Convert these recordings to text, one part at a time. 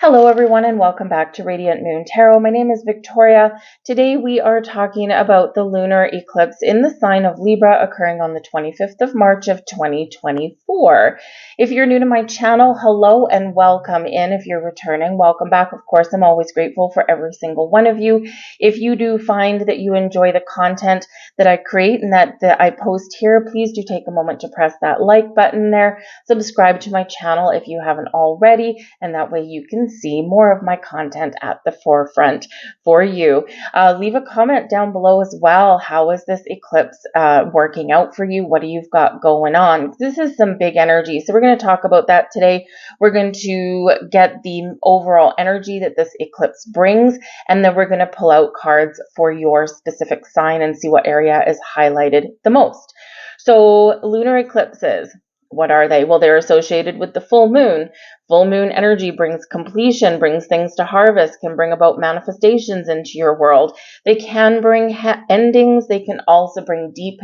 Hello everyone and welcome back to Radiant Moon Tarot. My name is Victoria. Today we are talking about the lunar eclipse in the sign of Libra occurring on the 25th of March of 2024. If you're new to my channel, hello and welcome in. If you're returning, welcome back. Of course, I'm always grateful for every single one of you. If you do find that you enjoy the content that I create and that I post here, please do take a moment to press that like button there. Subscribe to my channel if you haven't already, and that way you can see more of my content at the forefront for you. Leave a comment down below as well. How is this eclipse working out for you? What do you've got going on? This is some big energy, so we're going to talk about that today. We're going to get the overall energy that this eclipse brings, and then we're going to pull out cards for your specific sign and see what area is highlighted the most. So lunar eclipses, what are they? Well, they're associated with the full moon. Full moon energy brings completion, brings things to harvest, can bring about manifestations into your world. They can bring endings. They can also bring deep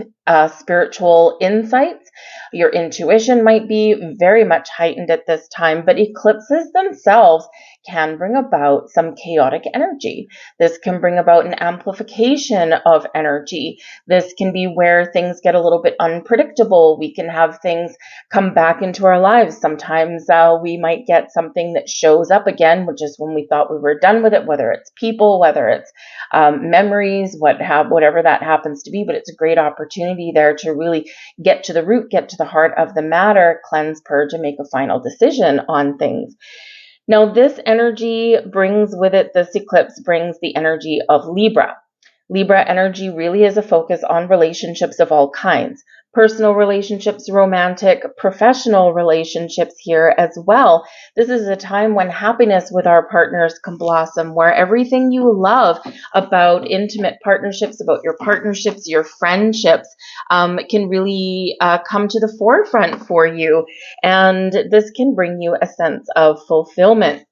spiritual insights. Your intuition might be very much heightened at this time, but eclipses themselves can bring about some chaotic energy. This can bring about an amplification of energy. This can be where things get a little bit unpredictable. We can have things come back into our lives. Sometimes we might get something that shows up again, which is when we thought we were done with it, whether it's people, whether it's memories, whatever that happens to be. But it's a great opportunity there to really get to the root, get to the heart of the matter, cleanse, purge, and make a final decision on things. Now, this energy brings with it, this eclipse brings the energy of Libra. Libra energy really is a focus on relationships of all kinds. Personal relationships, romantic, professional relationships here as well. This is a time when happiness with our partners can blossom, where everything you love about intimate partnerships, about your partnerships, your friendships, can really come to the forefront for you. And this can bring you a sense of fulfillment.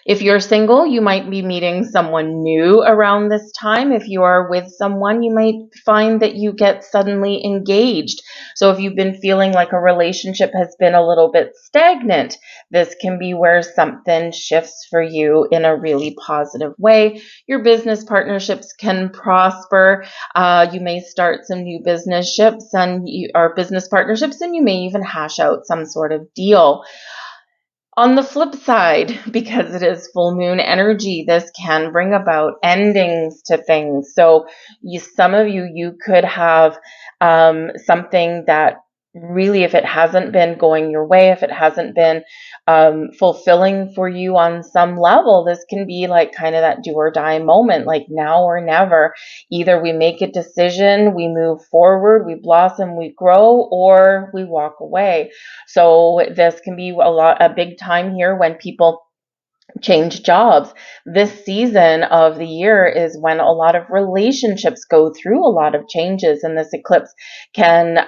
If you're single, you might be meeting someone new around this time. If you are with someone, you might find that you get suddenly engaged. So if you've been feeling like a relationship has been a little bit stagnant, this can be where something shifts for you in a really positive way. Your business partnerships can prosper. You may start some new business ships or business partnerships, and you may even hash out some sort of deal. On the flip side, because it is full moon energy, this can bring about endings to things. So some of you could have something that really, if it hasn't been going your way, if it hasn't been fulfilling for you on some level, this can be like kind of that do or die moment, like now or never. Either we make a decision, we move forward, we blossom, we grow, or we walk away. So this can be a big time here when people change jobs. This season of the year is when a lot of relationships go through a lot of changes, and this eclipse can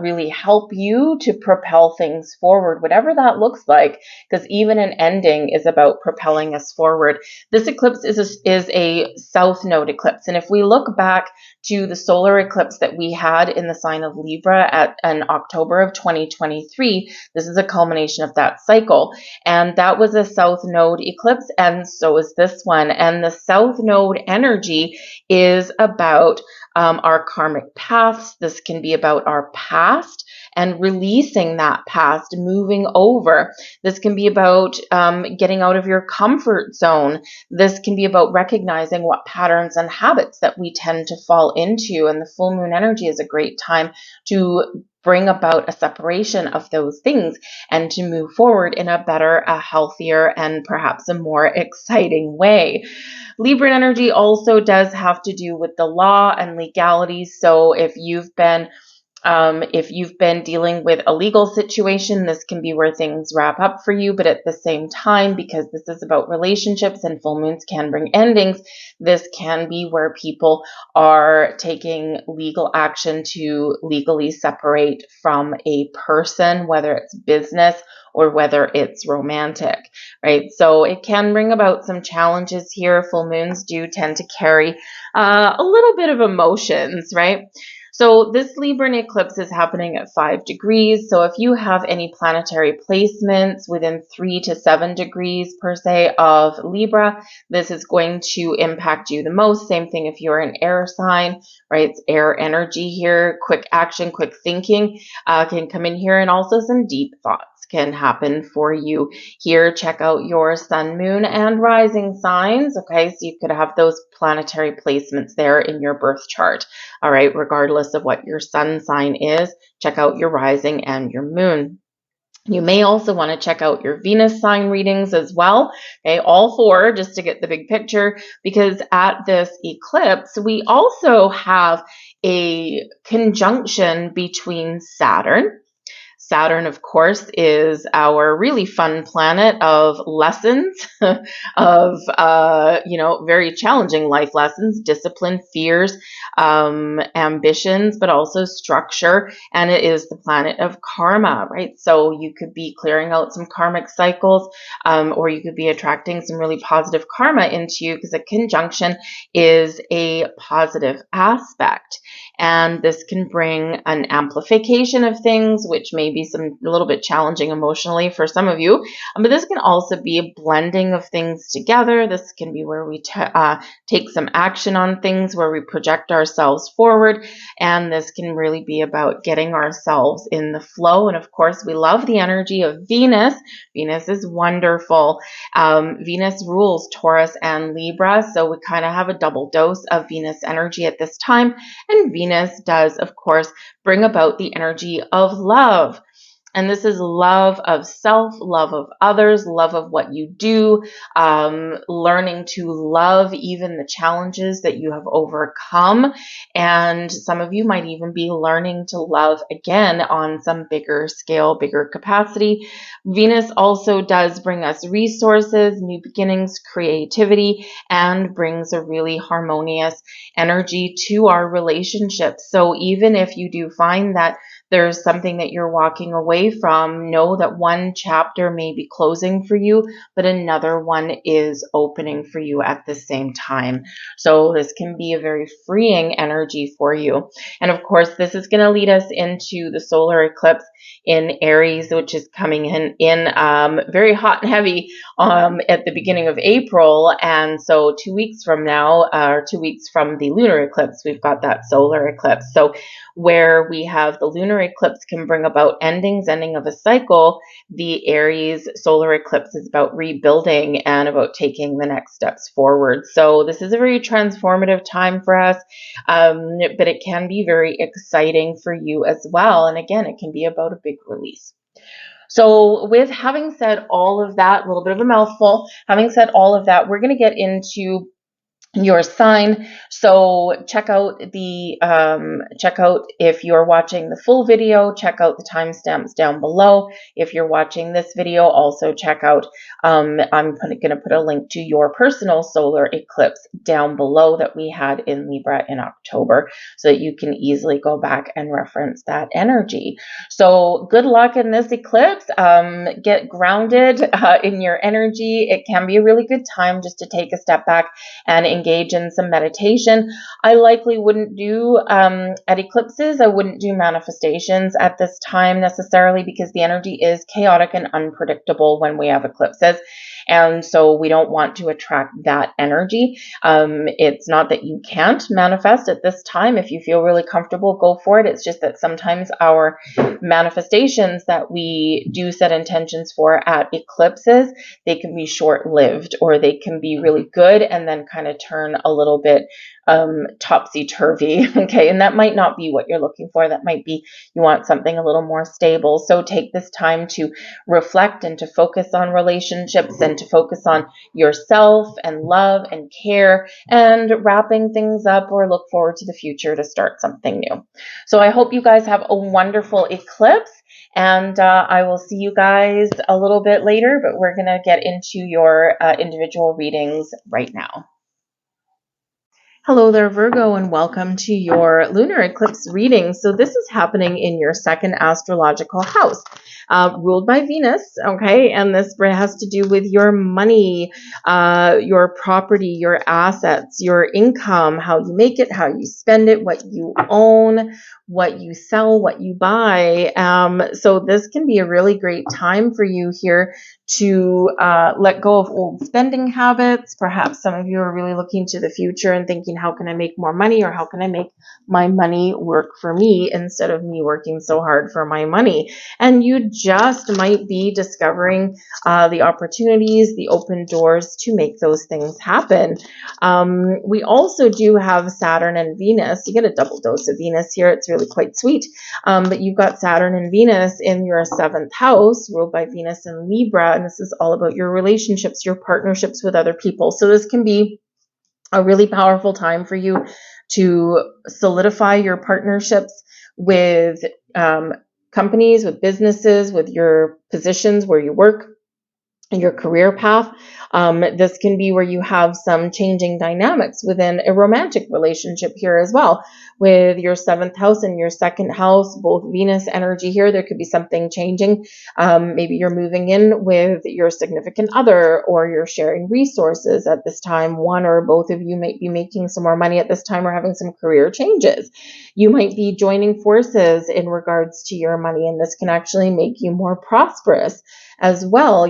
really help you to propel things forward, whatever that looks like, because even an ending is about propelling us forward. This eclipse is a south node eclipse, and if we look back to the solar eclipse that we had in the sign of Libra in October of 2023, this is a culmination of that cycle, and that was a south node eclipse, and so is this one. And the south node energy is about our karmic paths. This can be about our past and releasing that past, moving over. This can be about getting out of your comfort zone. This can be about recognizing what patterns and habits that we tend to fall into. And the full moon energy is a great time to bring about a separation of those things and to move forward in a better, a healthier, and perhaps a more exciting way. Libra energy also does have to do with the law and legalities. So if you've been dealing with a legal situation, this can be where things wrap up for you. But at the same time, because this is about relationships and full moons can bring endings, this can be where people are taking legal action to legally separate from a person, whether it's business or whether it's romantic, right? So it can bring about some challenges here. Full moons do tend to carry a little bit of emotions, right? So this Libran eclipse is happening at 5 degrees. So if you have any planetary placements within 3 to 7 degrees per se of Libra, this is going to impact you the most. Same thing if you're an air sign, right? It's air energy here. Quick action, quick thinking can come in here, and also some deep thoughts can happen for you here. Check out your sun, moon, and rising signs. Okay, so you could have those planetary placements there in your birth chart. All right, regardless of what your sun sign is, check out your rising and your moon. You may also want to check out your Venus sign readings as well, okay, all four, just to get the big picture, because at this eclipse, we also have a conjunction between Saturn. Saturn, of course, is our really fun planet of lessons, of, very challenging life lessons, discipline, fears, ambitions, but also structure. And it is the planet of karma, right? So you could be clearing out some karmic cycles, or you could be attracting some really positive karma into you, because a conjunction is a positive aspect. And this can bring an amplification of things, which may be a little bit challenging emotionally for some of you. But this can also be a blending of things together. This can be where we take some action on things, where we project ourselves forward. And this can really be about getting ourselves in the flow. And of course, we love the energy of Venus. Venus is wonderful. Venus rules Taurus and Libra. So we kind of have a double dose of Venus energy at this time. And Venus does, of course, bring about the energy of love. And this is love of self, love of others, love of what you do, learning to love even the challenges that you have overcome. And some of you might even be learning to love again on some bigger scale, bigger capacity. Venus also does bring us resources, new beginnings, creativity, and brings a really harmonious energy to our relationships. So even if you do find that there's something that you're walking away from, know that one chapter may be closing for you, but another one is opening for you at the same time. So this can be a very freeing energy for you. And of course, this is going to lead us into the solar eclipse in Aries, which is coming in very hot and heavy at the beginning of April. And so 2 weeks from now, or 2 weeks from the lunar eclipse, we've got that solar eclipse. So where we have the lunar eclipse can bring about ending of a cycle, the Aries solar eclipse is about rebuilding and about taking the next steps forward. So this is a very transformative time for us, but it can be very exciting for you as well. And again, it can be about a big release. So with having said all of that, a little bit of a mouthful, having said all of that, we're going to get into your sign. So check out if you're watching the full video, check out the timestamps down below. If you're watching this video, also check out, I'm going to put a link to your personal solar eclipse down below that we had in Libra in October, so that you can easily go back and reference that energy. So good luck in this eclipse. Get grounded in your energy. It can be a really good time just to take a step back and engage in some meditation. I likely wouldn't do, at eclipses, I wouldn't do manifestations at this time necessarily, because the energy is chaotic and unpredictable when we have eclipses. And so we don't want to attract that energy. It's not that you can't manifest at this time. If you feel really comfortable, go for it. It's just that sometimes our manifestations that we do set intentions for at eclipses, they can be short-lived, or they can be really good and then kind of turn a little bit topsy-turvy. Okay, and that might not be what you're looking for. That might be you want something a little more stable. So take this time to reflect and to focus on relationships and to focus on yourself and love and care, and wrapping things up, or look forward to the future to start something new. So I hope you guys have a wonderful eclipse, and I will see you guys a little bit later, but we're going to get into your individual readings right now. Hello there, Virgo, and welcome to your lunar eclipse reading. So this is happening in your second astrological house, ruled by Venus, okay? And this has to do with your money, your property, your assets, your income, how you make it, how you spend it, what you own, what you sell, what you buy. So this can be a really great time for you here to let go of old spending habits. Perhaps some of you are really looking to the future and thinking, how can I make more money, or how can I make my money work for me instead of me working so hard for my money? And you just might be discovering the opportunities, the open doors to make those things happen. We also do have Saturn and Venus. You get a double dose of Venus here. It's really quite sweet. But you've got Saturn and Venus in your 7th house, ruled by Venus and Libra. And this is all about your relationships, your partnerships with other people. So this can be a really powerful time for you to solidify your partnerships with companies, with businesses, with your positions where you work, your career path. This can be where you have some changing dynamics within a romantic relationship here as well. With your 7th house and your 2nd house, both Venus energy here, there could be something changing. Maybe you're moving in with your significant other, or you're sharing resources at this time. One or both of you might be making some more money at this time, or having some career changes. You might be joining forces in regards to your money, and this can actually make you more prosperous as well.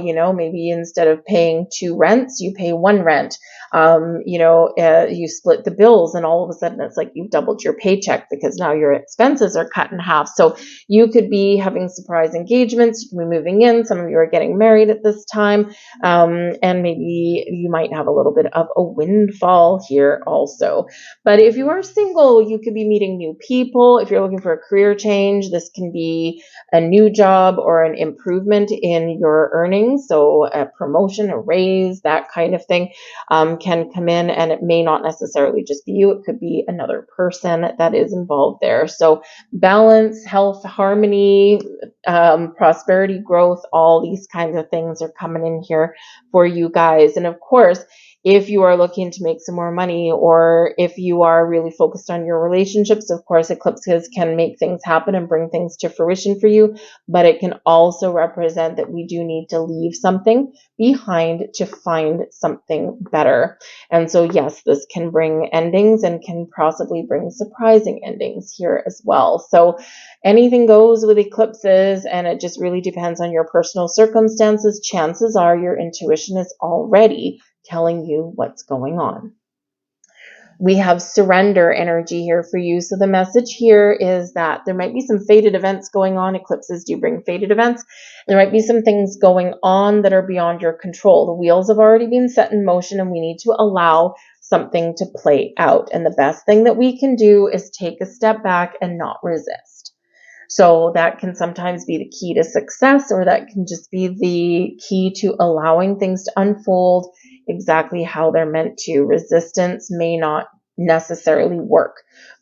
Maybe instead of paying 2 rents, you pay 1 rent. You split the bills, and all of a sudden it's like you've doubled your paycheck because now your expenses are cut in half. So you could be having surprise engagements. You can be moving in. Some of you are getting married at this time. And maybe you might have a little bit of a windfall here also. But if you are single, you could be meeting new people. If you're looking for a career change, this can be a new job or an improvement in your earnings. So a promotion, a raise, that kind of thing can come in, and it may not necessarily just be you. It could be another person that is involved there. So balance, health, harmony, prosperity, growth, all these kinds of things are coming in here for you guys. And of course, if you are looking to make some more money, or if you are really focused on your relationships, of course, eclipses can make things happen and bring things to fruition for you, but it can also represent that we do need to leave something behind to find something better. And so, yes, this can bring endings and can possibly bring surprising endings here as well. So anything goes with eclipses, and it just really depends on your personal circumstances. Chances are your intuition is already telling you what's going on. We have surrender energy here for you. So the message here is that there might be some fated events going on. Eclipses do bring fated events. There might be some things going on that are beyond your control. The wheels have already been set in motion, and we need to allow something to play out. And the best thing that we can do is take a step back and not resist. So that can sometimes be the key to success, or that can just be the key to allowing things to unfold exactly how they're meant to. Resistance may not necessarily work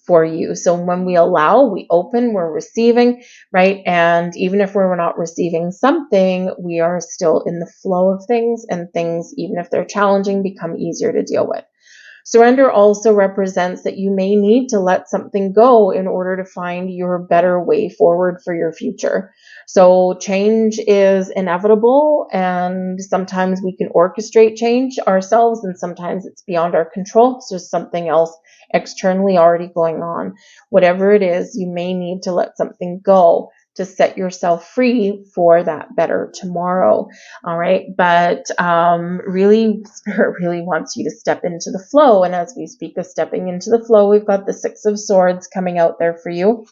for you. So when we allow, we open, we're receiving, right? And even if we're not receiving something, we are still in the flow of things, and things, even if they're challenging, become easier to deal with. Surrender also represents that you may need to let something go in order to find your better way forward for your future. So change is inevitable, and sometimes we can orchestrate change ourselves, and sometimes it's beyond our control. So there's something else externally already going on. Whatever it is, you may need to let something go to set yourself free for that better tomorrow. All right. But really, Spirit really wants you to step into the flow. And as we speak of stepping into the flow, we've got the 6 of Swords coming out there for you,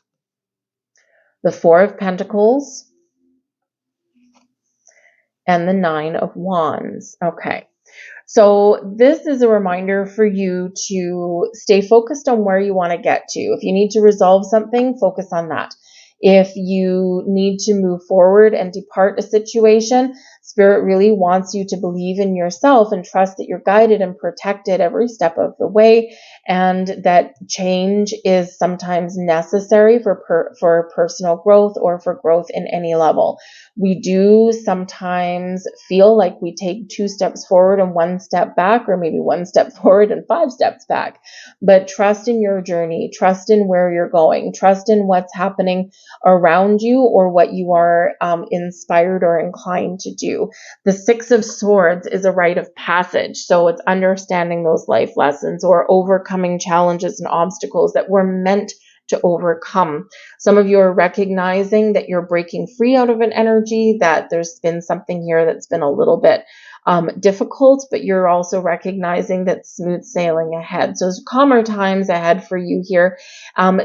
the 4 of Pentacles, and the 9 of Wands. Okay. So this is a reminder for you to stay focused on where you want to get to. If you need to resolve something, focus on that. If you need to move forward and depart a situation, Spirit really wants you to believe in yourself and trust that you're guided and protected every step of the way, and that change is sometimes necessary for personal growth or for growth in any level. We do sometimes feel like we take 2 steps forward and 1 step back, or maybe 1 step forward and 5 steps back. But trust in your journey, trust in where you're going, trust in what's happening around you or what you are inspired or inclined to do. The 6 of Swords is a rite of passage. So it's understanding those life lessons or overcoming challenges and obstacles that we're meant to overcome. Some of you are recognizing that you're breaking free out of an energy, that there's been something here that's been a little bit difficult, but you're also recognizing that smooth sailing ahead. So there's calmer times ahead for you here.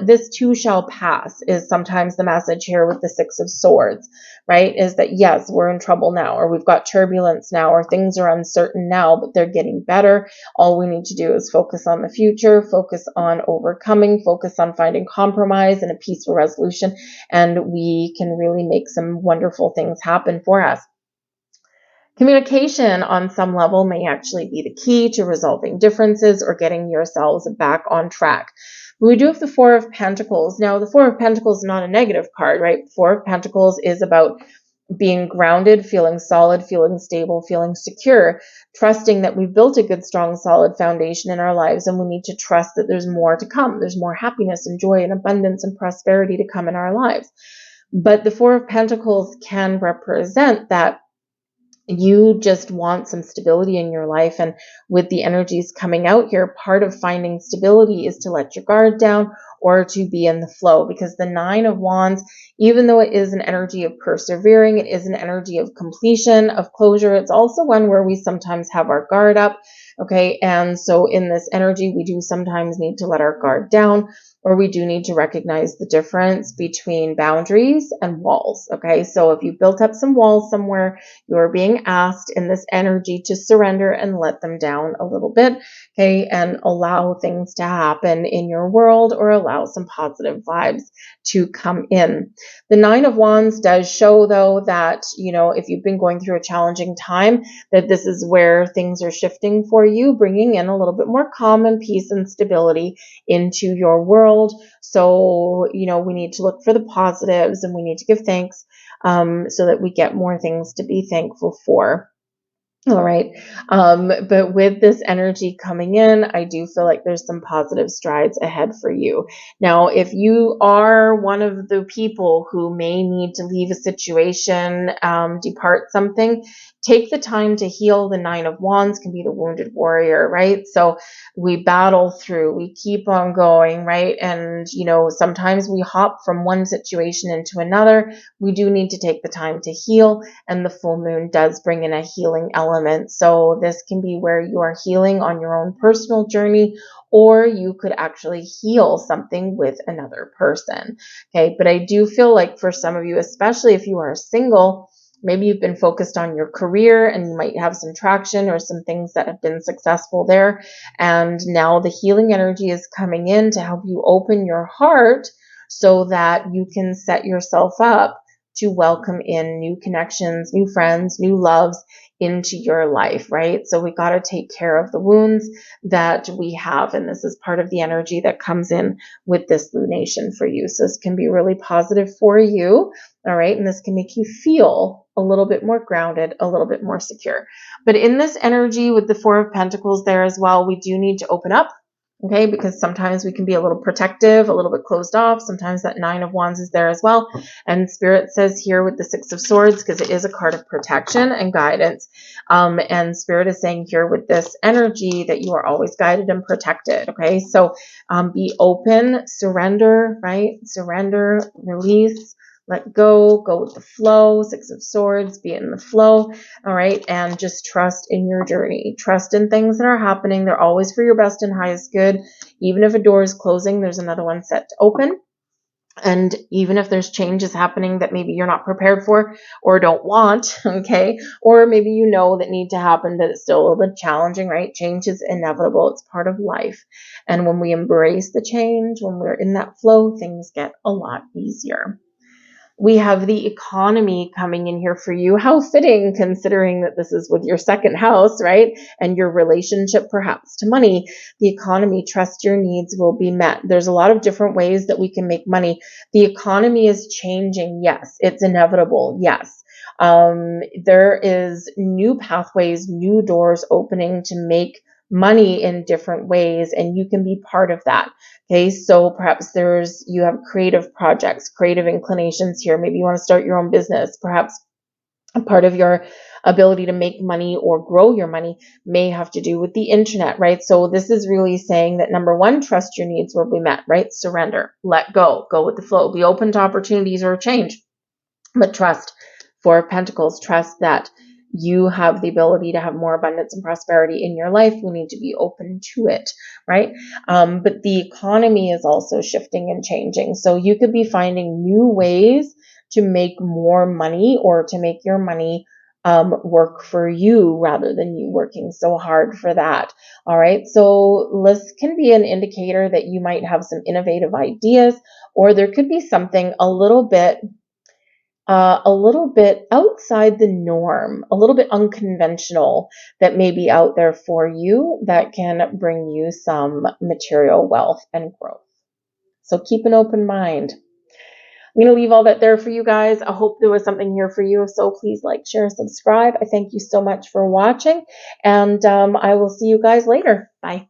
This too shall pass is sometimes the message here with the 6 of Swords, right? Is that yes, we're in trouble now, or we've got turbulence now, or things are uncertain now, but they're getting better. All we need to do is focus on the future, focus on overcoming, focus on finding compromise and a peaceful resolution, and we can really make some wonderful things happen for us. Communication on some level may actually be the key to resolving differences or getting yourselves back on track. We do have the 4 of Pentacles. Now, the 4 of Pentacles is not a negative card, right? 4 of Pentacles is about being grounded, feeling solid, feeling stable, feeling secure, trusting that we've built a good, strong, solid foundation in our lives, and we need to trust that there's more to come. There's more happiness and joy and abundance and prosperity to come in our lives. But the 4 of Pentacles can represent that you just want some stability in your life. And with the energies coming out here, part of finding stability is to let your guard down or to be in the flow, because the 9 of Wands, even though it is an energy of persevering, it is an energy of completion, of closure. It's also one where we sometimes have our guard up. Okay. And so in this energy, we do sometimes need to let our guard down, or we do need to recognize the difference between boundaries and walls. Okay. So if you've built up some walls somewhere, you are being asked in this energy to surrender and let them down a little bit. Okay. And allow things to happen in your world, or allow some positive vibes to come in. The 9 of Wands does show, though, that, if you've been going through a challenging time, that this is where things are shifting for you, bringing in a little bit more calm and peace and stability into your world. So, we need to look for the positives, and we need to give thanks so that we get more things to be thankful for. All right. But with this energy coming in, I do feel like there's some positive strides ahead for you. Now, if you are one of the people who may need to leave a situation, depart something, take the time to heal. The 9 of Wands can be the wounded warrior, right? So we battle through, we keep on going, right? And, sometimes we hop from one situation into another. We do need to take the time to heal, and the full moon does bring in a healing element. So this can be where you are healing on your own personal journey, or you could actually heal something with another person. Okay. But I do feel like for some of you, especially if you are single, maybe you've been focused on your career and you might have some traction or some things that have been successful there. And now the healing energy is coming in to help you open your heart so that you can set yourself up to welcome in new connections, new friends, new loves into your life, right? So we got to take care of the wounds that we have. And this is part of the energy that comes in with this lunation for you. So this can be really positive for you. All right. And this can make you feel a little bit more grounded, a little bit more secure. But in this energy with the 4 of Pentacles there as well, we do need to open up. Okay, because sometimes we can be a little protective, a little bit closed off. Sometimes that 9 of Wands is there as well. And Spirit says here with the 6 of Swords, because it is a card of protection and guidance. And Spirit is saying here with this energy that you are always guided and protected. Okay, so be open, surrender, right? Surrender, release. Let go with the flow. 6 of Swords, be in the flow. All right. And just trust in your journey. Trust in things that are happening. They're always for your best and highest good. Even if a door is closing, there's another one set to open. And even if there's changes happening that maybe you're not prepared for or don't want, okay, or maybe that need to happen, but it's still a little bit challenging, right? Change is inevitable. It's part of life. And when we embrace the change, when we're in that flow, things get a lot easier. We have the economy coming in here for you. How fitting, considering that this is with your second house, right? And your relationship perhaps to money. The economy, trust your needs will be met. There's a lot of different ways that we can make money. The economy is changing. Yes. It's inevitable. Yes. There is new pathways, new doors opening to make money in different ways, and you can be part of that. Okay, so perhaps you have creative projects, creative inclinations here. Maybe you want to start your own business. Perhaps a part of your ability to make money or grow your money may have to do with the internet, right? So this is really saying that number one, trust your needs will be met, right? Surrender, let go with the flow, be open to opportunities or change, but trust. Four of Pentacles, trust that you have the ability to have more abundance and prosperity in your life. We need to be open to it, right? But the economy is also shifting and changing. So you could be finding new ways to make more money or to make your money work for you rather than you working so hard for that. All right. So this can be an indicator that you might have some innovative ideas, or there could be something a little bit outside the norm, a little bit unconventional that may be out there for you that can bring you some material wealth and growth. So keep an open mind. I'm going to leave all that there for you guys. I hope there was something here for you. So please like, share, subscribe. I thank you so much for watching, and I will see you guys later. Bye.